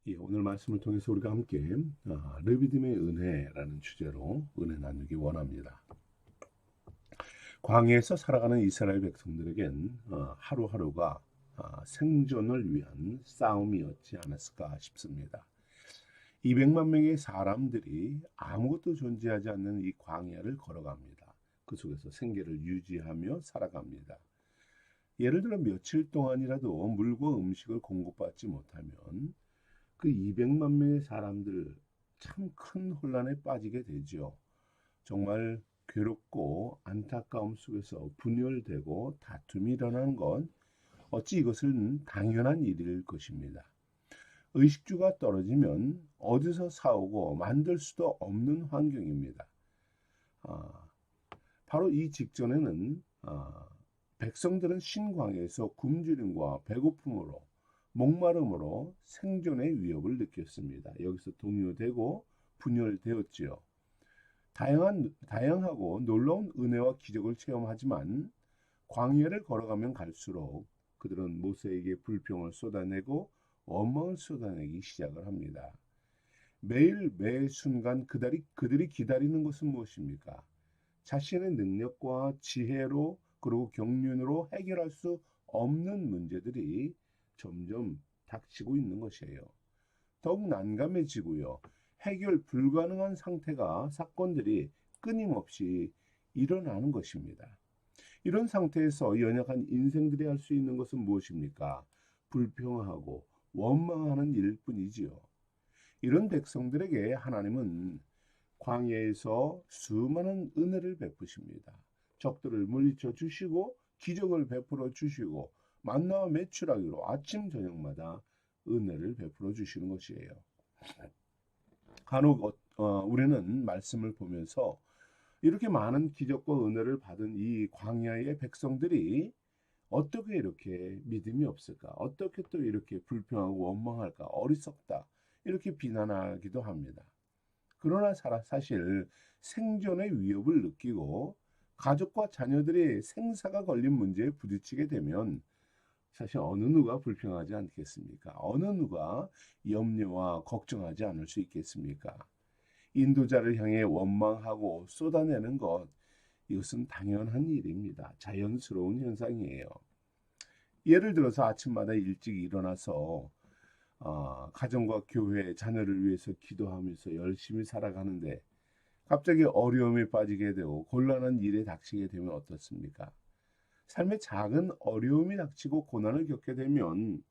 예, 오늘 말씀을 통해서 우리가 함께 르비딤의 은혜라는 주제로 은혜 나누기 원합니다. 광야에서 살아가는 이스라엘 백성들에겐 하루하루가 생존을 위한 싸움이었지 않았을까 싶습니다. 200만 명의 사람들이 아무것도 존재하지 않는 이 광야를 걸어갑니다. 그 속에서 생계를 유지하며 살아갑니다. 예를 들어 며칠 동안이라도 물과 음식을 공급받지 못하면 그 200만 명의 사람들 참 큰 혼란에 빠지게 되죠. 정말 괴롭고 안타까움 속에서 분열되고 다툼이 일어나는 건 어찌 이것은 당연한 일일 것입니다. 의식주가 떨어지면 어디서 사오고 만들 수도 없는 환경입니다. 아, 바로 이 직전에는 백성들은 신광야에서 굶주림과 배고픔으로 목마름으로 생존의 위협을 느꼈습니다. 여기서 동요되고 분열되었지요. 다양하고 놀라운 은혜와 기적을 체험하지만 광야를 걸어가면 갈수록 그들은 모세에게 불평을 쏟아내고 원망을 쏟아내기 시작을 합니다. 매일 매 순간 그들이 기다리는 것은 무엇입니까? 자신의 능력과 지혜로 그리고 경륜으로 해결할 수 없는 문제들이 점점 닥치고 있는 것이에요. 더욱 난감해지고요. 해결 불가능한 사건들이 끊임없이 일어나는 것입니다. 이런 상태에서 연약한 인생들이 할 수 있는 것은 무엇입니까? 불평하고 원망하는 일뿐이지요. 이런 백성들에게 하나님은 광야에서 수많은 은혜를 베푸십니다. 적들을 물리쳐 주시고 기적을 베풀어 주시고 만나와 메추라기로 아침 저녁마다 은혜를 베풀어 주시는 것이에요. 간혹 우리는 말씀을 보면서 이렇게 많은 기적과 은혜를 받은 이 광야의 백성들이 어떻게 이렇게 믿음이 없을까? 어떻게 또 이렇게 불평하고 원망할까? 어리석다. 이렇게 비난하기도 합니다. 그러나 사실 생존의 위협을 느끼고 가족과 자녀들의 생사가 걸린 문제에 부딪히게 되면 사실 어느 누가 불평하지 않겠습니까? 어느 누가 염려와 걱정하지 않을 수 있겠습니까? 인도자를 향해 원망하고 쏟아내는 것, 이것은 당연한 일입니다. 자연스러운 현상이에요. 예를 들어서 아침마다 일찍 일어나서 가정과 교회, 자녀를 위해서 기도하면서 열심히 살아가는데 갑자기 어려움에 빠지게 되고 곤란한 일에 닥치게 되면 어떻습니까? 삶에 작은 어려움이 닥치고 고난을 겪게 되면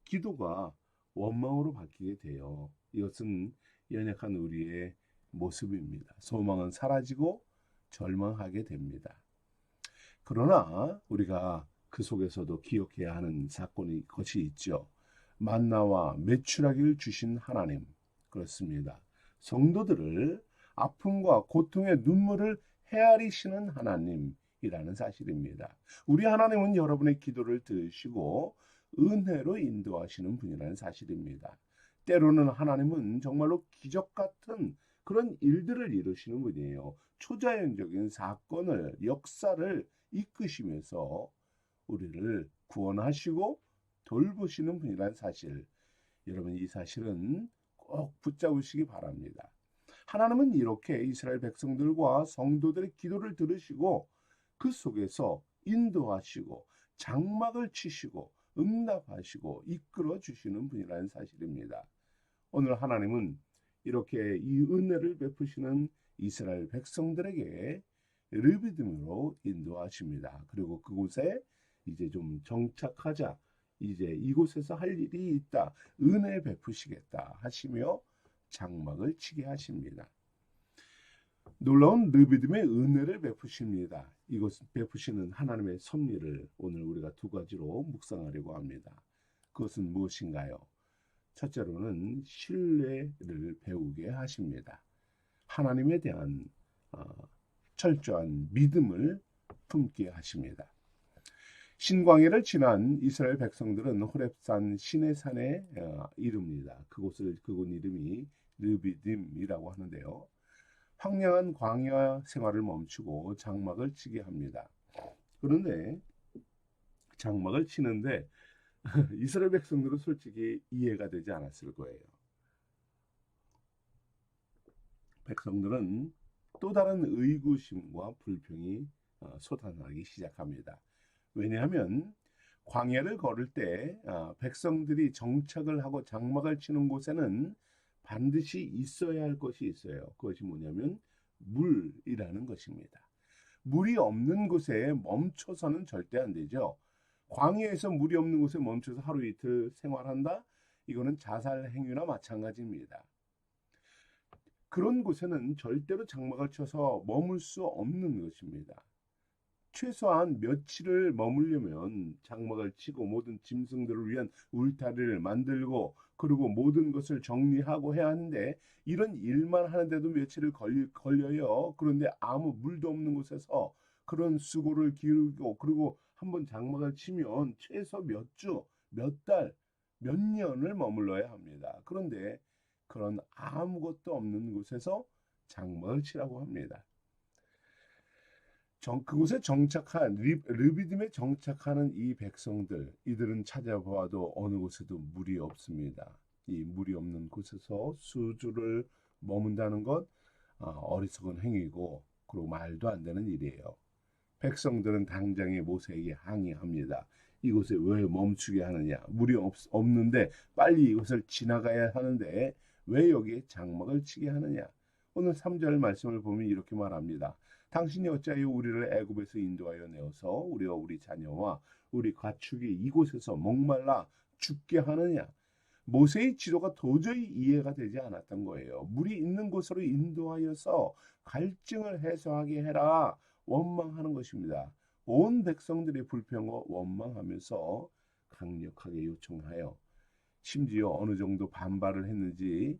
기도가 원망으로 바뀌게 돼요. 이것은 연약한 우리의 모습입니다. 소망은 사라지고 절망하게 됩니다. 그러나 우리가 그 속에서도 기억해야 하는 것이 있죠. 만나와 메추라기를 주신 하나님. 그렇습니다. 성도들을 아픔과 고통의 눈물을 헤아리시는 하나님이라는 사실입니다. 우리 하나님은 여러분의 기도를 들으시고 은혜로 인도하시는 분이라는 사실입니다. 때로는 하나님은 정말로 기적 같은 그런 일들을 이루시는 분이에요. 초자연적인 사건을, 역사를 이끄시면서 우리를 구원하시고 돌보시는 분이라는 사실. 여러분, 이 사실은 꼭 붙잡으시기 바랍니다. 하나님은 이렇게 이스라엘 백성들과 성도들의 기도를 들으시고 그 속에서 인도하시고 장막을 치시고 응답하시고 이끌어 주시는 분이라는 사실입니다. 오늘 하나님은 이렇게 이 은혜를 베푸시는 이스라엘 백성들에게 르비딤으로 인도하십니다. 그리고 그곳에 이제 좀 정착하자. 이제 이곳에서 할 일이 있다. 은혜 베푸시겠다 하시며 장막을 치게 하십니다. 놀라운 르비딤의 은혜를 베푸십니다. 이것 베푸시는 하나님의 섭리를 오늘 우리가 두 가지로 묵상하려고 합니다. 그것은 무엇인가요? 첫째로는 신뢰를 배우게 하십니다. 하나님에 대한 철저한 믿음을 품게 하십니다. 신광야를 지난 이스라엘 백성들은 호렙산 시내산에 이릅니다. 그곳 이름이 르비딤이라고 하는데요. 황량한 광야 생활을 멈추고 장막을 치게 합니다. 그런데 장막을 치는데 이스라엘 백성들은 솔직히 이해가 되지 않았을 거예요. 백성들은 또 다른 의구심과 불평이 솟아나기 시작합니다. 왜냐하면 광야를 걸을 때 백성들이 정착을 하고 장막을 치는 곳에는 반드시 있어야 할 것이 있어요. 그것이 뭐냐면 물이라는 것입니다. 물이 없는 곳에 멈춰서는 절대 안 되죠. 광야에서 물이 없는 곳에 멈춰서 하루 이틀 생활한다? 이거는 자살 행위나 마찬가지입니다. 그런 곳에는 절대로 장막을 쳐서 머물 수 없는 것입니다. 최소한 며칠을 머물려면 장막을 치고 모든 짐승들을 위한 울타리를 만들고 그리고 모든 것을 정리하고 해야 하는데 이런 일만 하는데도 며칠을 걸려요. 그런데 아무 물도 없는 곳에서 그런 수고를 기울이고 그리고 한번 장막을 치면 최소 몇 주, 몇 달, 몇 년을 머물러야 합니다. 그런데 그런 아무것도 없는 곳에서 장막을 치라고 합니다. 그곳에 정착한 르비딤에 정착하는 이 백성들, 이들은 찾아보아도 어느 곳에도 물이 없습니다. 이 물이 없는 곳에서 수주를 머문다는 것 어리석은 행위고 그리고 말도 안 되는 일이에요. 백성들은 당장에 모세에게 항의합니다. 이곳에 왜 멈추게 하느냐? 물이 없는데 빨리 이곳을 지나가야 하는데 왜 여기에 장막을 치게 하느냐? 오늘 3절 말씀을 보면 이렇게 말합니다. 당신이 어찌하여 우리를 애굽에서 인도하여 내어서 우리와 우리 자녀와 우리 가축이 이곳에서 목말라 죽게 하느냐? 모세의 지도가 도저히 이해가 되지 않았던 거예요. 물이 있는 곳으로 인도하여서 갈증을 해소하게 해라 원망하는 것입니다. 온 백성들이 불평하고 원망하면서 강력하게 요청하여 심지어 어느 정도 반발을 했는지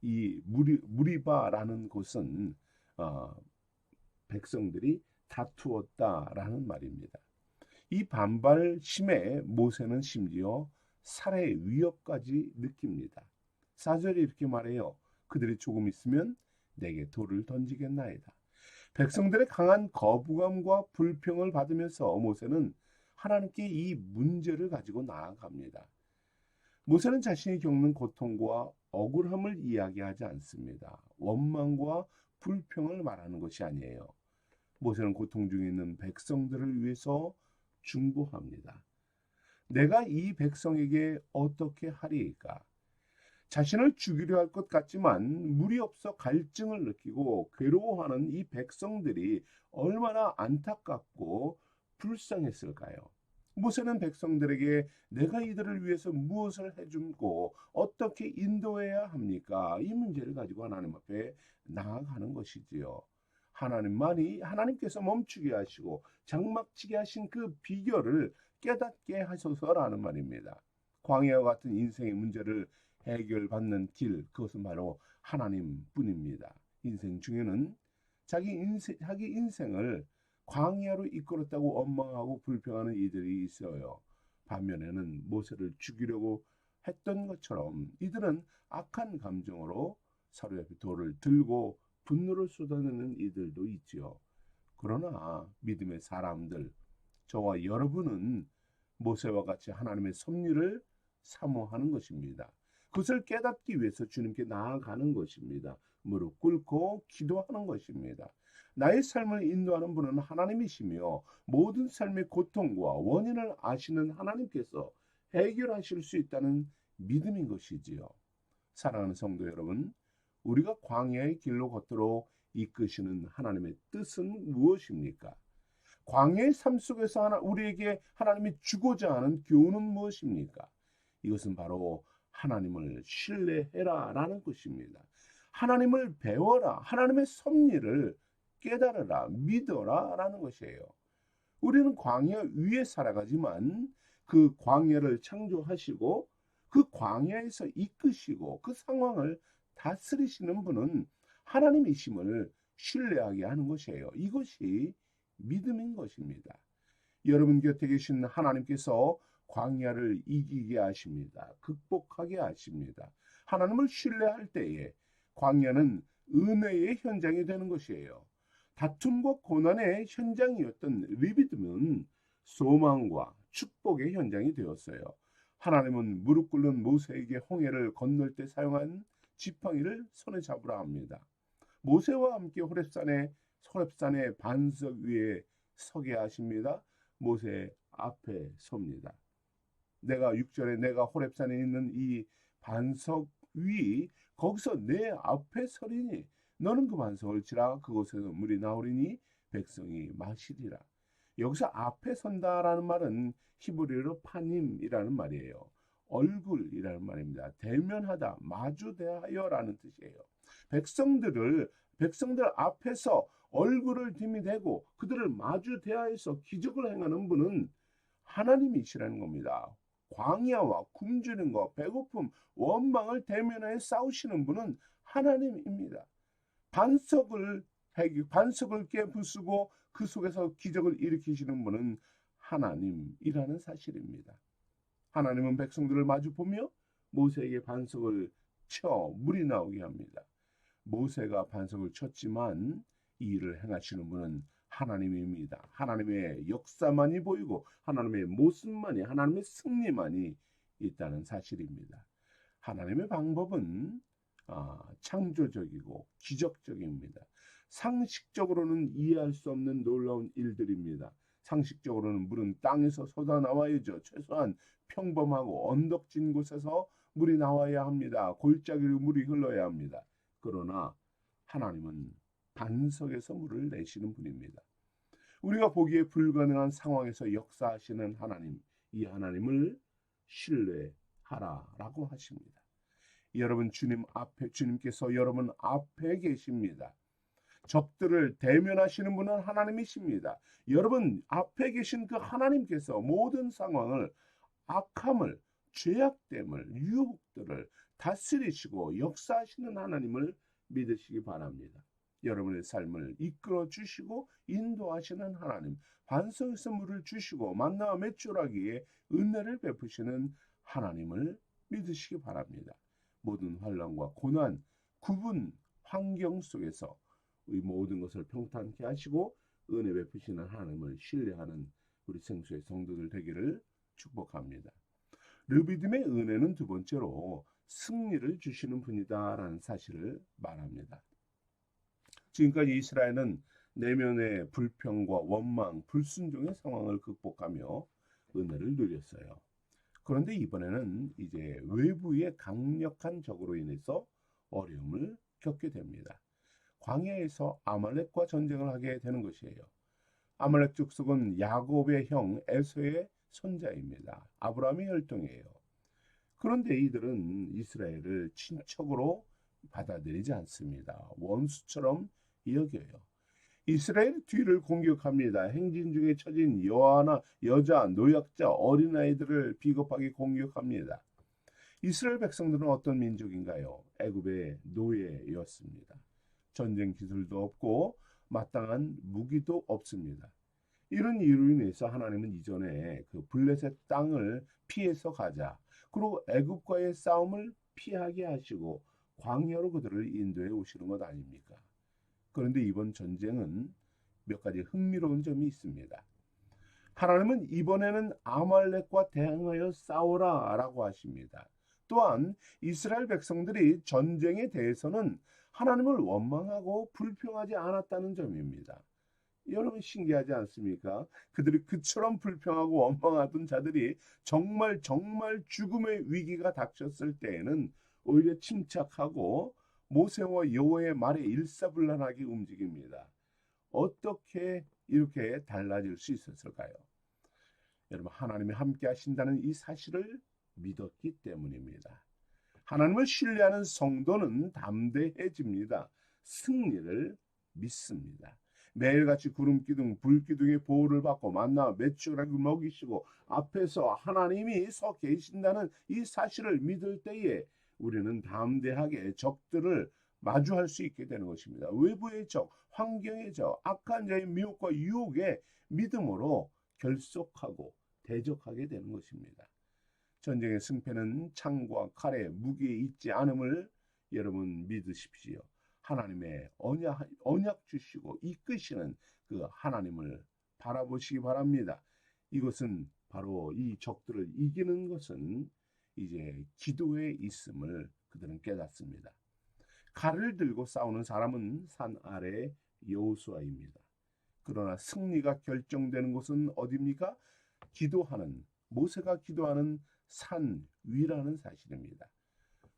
이 무리바라는 곳은 백성들이 다투었다라는 말입니다. 이 반발 심에 모세는 심지어 살해 위협까지 느낍니다. 4절에 이렇게 말해요. 그들이 조금 있으면 내게 돌을 던지겠나이다. 백성들의 강한 거부감과 불평을 받으면서 모세는 하나님께 이 문제를 가지고 나아갑니다. 모세는 자신이 겪는 고통과 억울함을 이야기하지 않습니다. 원망과 불평을 말하는 것이 아니에요. 모세는 고통 중에 있는 백성들을 위해서 중보합니다. 내가 이 백성에게 어떻게 하리이까? 자신을 죽이려 할 것 같지만 물이 없어 갈증을 느끼고 괴로워하는 이 백성들이 얼마나 안타깝고 불쌍했을까요? 모세는 백성들에게 내가 이들을 위해서 무엇을 해주고 어떻게 인도해야 합니까? 이 문제를 가지고 하나님 앞에 나아가는 것이지요. 하나님께서 멈추게 하시고 장막치게 하신 그 비결을 깨닫게 하소서라는 말입니다. 광야와 같은 인생의 문제를 해결받는 길, 그것은 바로 하나님뿐입니다. 인생 중에는 자기 인생을 광야로 이끌었다고 원망하고 불평하는 이들이 있어요. 반면에는 모세를 죽이려고 했던 것처럼 이들은 악한 감정으로 서로 옆에 돌을 들고 분노를 쏟아내는 이들도 있지요. 그러나 믿음의 사람들, 저와 여러분은 모세와 같이 하나님의 섭리를 사모하는 것입니다. 그것을 깨닫기 위해서 주님께 나아가는 것입니다. 무릎 꿇고 기도하는 것입니다. 나의 삶을 인도하는 분은 하나님이시며 모든 삶의 고통과 원인을 아시는 하나님께서 해결하실 수 있다는 믿음인 것이지요. 사랑하는 성도 여러분, 우리가 광야의 길로 걷도록 이끄시는 하나님의 뜻은 무엇입니까? 광야의 삶 속에서 우리에게 하나님이 주고자 하는 교훈은 무엇입니까? 이것은 바로 하나님을 신뢰해라 라는 것입니다. 하나님을 배워라. 하나님의 섭리를 깨달으라. 믿어라 라는 것이에요. 우리는 광야 위에 살아가지만 그 광야를 창조하시고 그 광야에서 이끄시고 그 상황을 다스리시는 분은 하나님이심을 신뢰하게 하는 것이에요. 이것이 믿음인 것입니다. 여러분 곁에 계신 하나님께서 광야를 이기게 하십니다. 극복하게 하십니다. 하나님을 신뢰할 때에 광야는 은혜의 현장이 되는 것이에요. 다툼과 고난의 현장이었던 르비딤은 소망과 축복의 현장이 되었어요. 하나님은 무릎 꿇는 모세에게 홍해를 건널 때 사용한 지팡이를 손에 잡으라 합니다. 모세와 함께 호렙산의 반석 위에 서게 하십니다. 모세 앞에 섭니다. 내가 6절에 내가 호렙산에 있는 이 반석 위 거기서 내 앞에 서리니 너는 그 반석을 치라 그곳에서 물이 나오리니 백성이 마시리라. 여기서 앞에 선다라는 말은 히브리어로 파님이라는 말이에요. 얼굴이라는 말입니다. 대면하다, 마주대하여라는 뜻이에요. 백성들 앞에서 얼굴을 들이대고 그들을 마주대하여서 기적을 행하는 분은 하나님이시라는 겁니다. 광야와 굶주림과 배고픔, 원망을 대면하여 싸우시는 분은 하나님입니다. 반석을 깨부수고 그 속에서 기적을 일으키시는 분은 하나님이라는 사실입니다. 하나님은 백성들을 마주보며 모세에게 반석을 쳐 물이 나오게 합니다. 모세가 반석을 쳤지만 이 일을 행하시는 분은 하나님입니다. 하나님의 역사만이 보이고 하나님의 모습만이, 하나님의 승리만이 있다는 사실입니다. 하나님의 방법은 창조적이고 기적적입니다. 상식적으로는 이해할 수 없는 놀라운 일들입니다. 상식적으로는 물은 땅에서 솟아나와야죠. 최소한 평범하고 언덕진 곳에서 물이 나와야 합니다. 골짜기로 물이 흘러야 합니다. 그러나 하나님은 반석에서 물을 내시는 분입니다. 우리가 보기에 불가능한 상황에서 역사하시는 하나님, 이 하나님을 신뢰하라라고 하십니다. 여러분 주님께서 여러분 앞에 계십니다. 적들을 대면하시는 분은 하나님이십니다. 여러분 앞에 계신 그 하나님께서 모든 상황을, 악함을, 죄악됨을, 유혹들을 다스리시고 역사하시는 하나님을 믿으시기 바랍니다. 여러분의 삶을 이끌어 주시고 인도하시는 하나님, 반석에서 물을 주시고 만나와 맷조라기에 은혜를 베푸시는 하나님을 믿으시기 바랍니다. 모든 환난과 고난, 구분, 환경 속에서 이 모든 것을 평탄케 하시고 은혜 베푸시는 하나님을 신뢰하는 우리 생수의 성도들 되기를 축복합니다. 르비딤의 은혜는 두 번째로 승리를 주시는 분이다라는 사실을 말합니다. 지금까지 이스라엘은 내면의 불평과 원망, 불순종의 상황을 극복하며 은혜를 누렸어요. 그런데 이번에는 이제 외부의 강력한 적으로 인해서 어려움을 겪게 됩니다. 광야에서 아말렉과 전쟁을 하게 되는 것이에요. 아말렉 족속은 야곱의 형 에서의 손자입니다. 아브라함의 혈통이에요. 그런데 이들은 이스라엘을 친척으로 받아들이지 않습니다. 원수처럼 여겨요. 이스라엘 뒤를 공격합니다. 행진 중에 처진 여자, 노약자, 어린아이들을 비겁하게 공격합니다. 이스라엘 백성들은 어떤 민족인가요? 애굽의 노예였습니다. 전쟁 기술도 없고 마땅한 무기도 없습니다. 이런 이유로 인해서 하나님은 이전에 그 블레셋 땅을 피해서 가자. 그리고 애굽과의 싸움을 피하게 하시고 광야로 그들을 인도해 오시는 것 아닙니까? 그런데 이번 전쟁은 몇 가지 흥미로운 점이 있습니다. 하나님은 이번에는 아말렉과 대항하여 싸우라라고 하십니다. 또한 이스라엘 백성들이 전쟁에 대해서는 하나님을 원망하고 불평하지 않았다는 점입니다. 여러분 신기하지 않습니까? 그들이 그처럼 불평하고 원망하던 자들이 정말 죽음의 위기가 닥쳤을 때에는 오히려 침착하고 모세와 여호와의 말에 일사불란하게 움직입니다. 어떻게 이렇게 달라질 수 있었을까요? 여러분 하나님이 함께 하신다는 이 사실을 믿었기 때문입니다. 하나님을 신뢰하는 성도는 담대해집니다. 승리를 믿습니다. 매일같이 구름기둥, 불기둥의 보호를 받고 만나 맷줄하게 먹이시고 앞에서 하나님이 서 계신다는 이 사실을 믿을 때에 우리는 담대하게 적들을 마주할 수 있게 되는 것입니다. 외부의 적, 환경의 적, 악한 자의 미혹과 유혹에 믿음으로 결속하고 대적하게 되는 것입니다. 전쟁의 승패는 창과 칼에 무기에 있지 않음을 여러분 믿으십시오. 하나님의 언약 주시고 이끄시는 그 하나님을 바라보시기 바랍니다. 이것은 바로 이 적들을 이기는 것은 이제 기도에 있음을 그들은 깨닫습니다. 칼을 들고 싸우는 사람은 산 아래 여호수아입니다. 그러나 승리가 결정되는 곳은 어디입니까? 기도하는, 모세가 기도하는 산 위라는 사실입니다.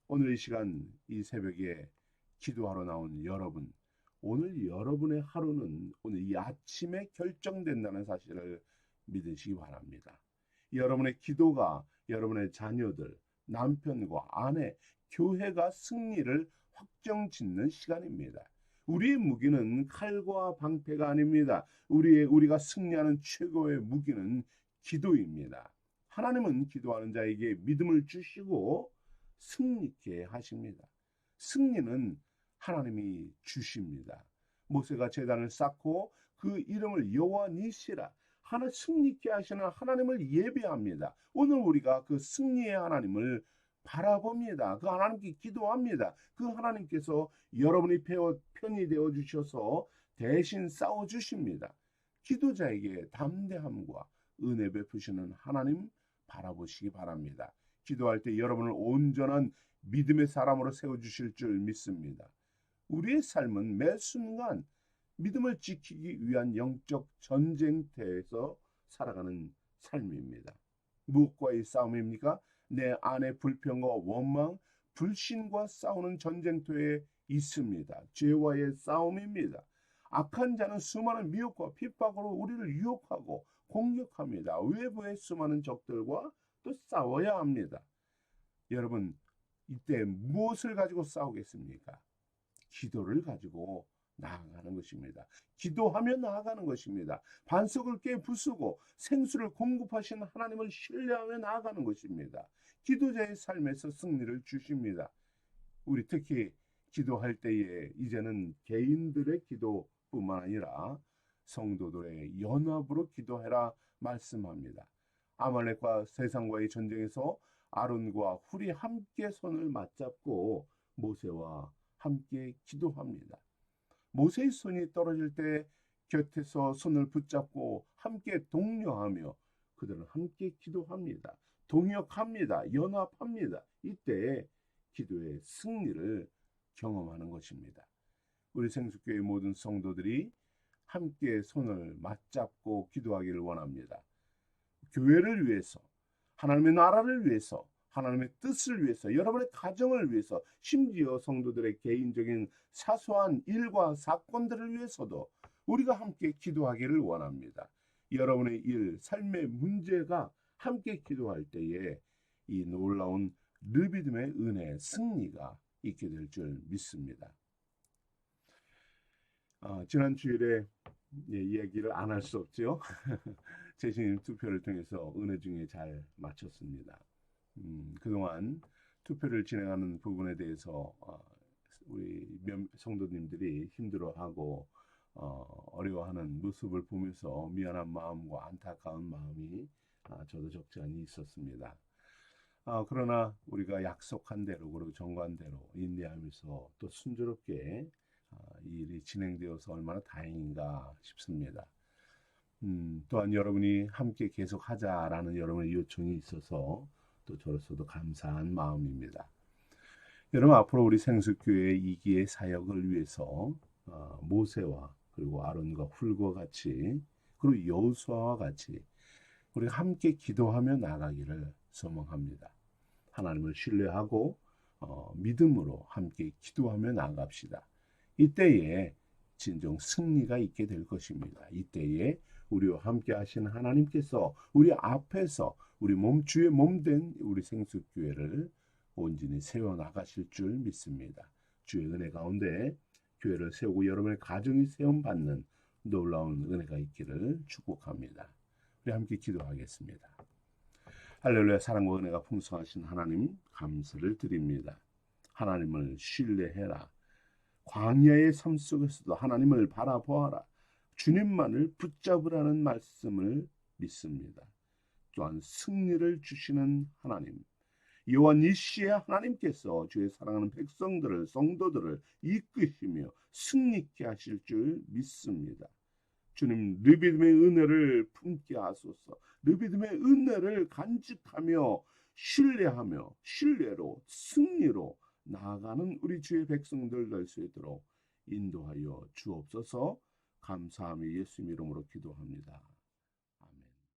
오늘 이 시간, 이 새벽에 기도하러 나온 여러분, 오늘 여러분의 하루는 오늘 이 아침에 결정된다는 사실을 믿으시기 바랍니다. 여러분의 기도가 여러분의 자녀들, 남편과 아내, 교회가 승리를 확정짓는 시간입니다. 우리의 무기는 칼과 방패가 아닙니다. 우리가 승리하는 최고의 무기는 기도입니다. 하나님은 기도하는 자에게 믿음을 주시고 승리케 하십니다. 승리는 하나님이 주십니다. 모세가 제단을 쌓고 그 이름을 여호와 니시라, 하나 승리케 하시는 하나님을 예배합니다. 오늘 우리가 그 승리의 하나님을 바라봅니다. 그 하나님께 기도합니다. 그 하나님께서 여러분이 편이 되어 주셔서 대신 싸워 주십니다. 기도자에게 담대함과 은혜 베푸시는 하나님 바라보시기 바랍니다. 기도할 때 여러분을 온전한 믿음의 사람으로 세워주실 줄 믿습니다. 우리의 삶은 매 순간 믿음을 지키기 위한 영적 전쟁터에서 살아가는 삶입니다. 무엇과의 싸움입니까? 내 안의 불평과 원망, 불신과 싸우는 전쟁터에 있습니다. 죄와의 싸움입니다. 악한 자는 수많은 미혹과 핍박으로 우리를 유혹하고 공격합니다. 외부의 수많은 적들과 또 싸워야 합니다. 여러분, 이때 무엇을 가지고 싸우겠습니까? 기도를 가지고 나아가는 것입니다. 기도하며 나아가는 것입니다. 반석을 깨 부수고 생수를 공급하신 하나님을 신뢰하며 나아가는 것입니다. 기도자의 삶에서 승리를 주십니다. 우리 특히 기도할 때에 이제는 개인들의 기도뿐만 아니라 성도들의 연합으로 기도해라 말씀합니다. 아말렉과 세상과의 전쟁에서 아론과 훌이 함께 손을 맞잡고 모세와 함께 기도합니다. 모세의 손이 떨어질 때 곁에서 손을 붙잡고 함께 독려하며 그들은 함께 기도합니다. 동역합니다. 연합합니다. 이때 기도의 승리를 경험하는 것입니다. 우리 생수교회 모든 성도들이 함께 손을 맞잡고 기도하기를 원합니다. 교회를 위해서, 하나님의 나라를 위해서, 하나님의 뜻을 위해서, 여러분의 가정을 위해서, 심지어 성도들의 개인적인 사소한 일과 사건들을 위해서도 우리가 함께 기도하기를 원합니다. 여러분의 일, 삶의 문제가 함께 기도할 때에 이 놀라운 르비딤의 은혜, 승리가 있게 될 줄 믿습니다. 지난 주일에 이야기를 안 할 수 없죠. 재신임 투표를 통해서 은혜 중에 잘 마쳤습니다. 그동안 투표를 진행하는 부분에 대해서 우리 성도님들이 힘들어하고 어려워하는 모습을 보면서 미안한 마음과 안타까운 마음이 저도 적지 않이 있었습니다. 그러나 우리가 약속한 대로 그리고 정관대로 인내하면서 또 순조롭게 이 일이 진행되어서 얼마나 다행인가 싶습니다. 또한 여러분이 함께 계속하자라는 여러분의 요청이 있어서 또 저로서도 감사한 마음입니다. 여러분, 앞으로 우리 생수교회 2기의 사역을 위해서 모세와 그리고 아론과 훌과 같이 그리고 여호수아와 같이 우리가 함께 기도하며 나가기를 소망합니다. 하나님을 신뢰하고 믿음으로 함께 기도하며 나갑시다. 이때에 진정 승리가 있게 될 것입니다. 이때에 우리와 함께 하시는 하나님께서 우리 앞에서 우리 주의 몸된 우리 생수교회를 온전히 세워나가실 줄 믿습니다. 주의 은혜 가운데 교회를 세우고 여러분의 가정이 세움받는 놀라운 은혜가 있기를 축복합니다. 우리 함께 기도하겠습니다. 할렐루야. 사랑과 은혜가 풍성하신 하나님 감사를 드립니다. 하나님을 신뢰해라. 광야의 삶 속에서도 하나님을 바라보아라. 주님만을 붙잡으라는 말씀을 믿습니다. 또한 승리를 주시는 하나님, 여호와 니시의 하나님께서 주의 사랑하는 백성들을, 성도들을 이끄시며 승리케 하실 줄 믿습니다. 주님, 르비딤의 은혜를 품게 하소서. 르비딤의 은혜를 간직하며 신뢰하며 신뢰로 승리로 나아가는 우리 주의 백성들 될 수 있도록 인도하여 주옵소서. 감사함이 예수님 이름으로 기도합니다.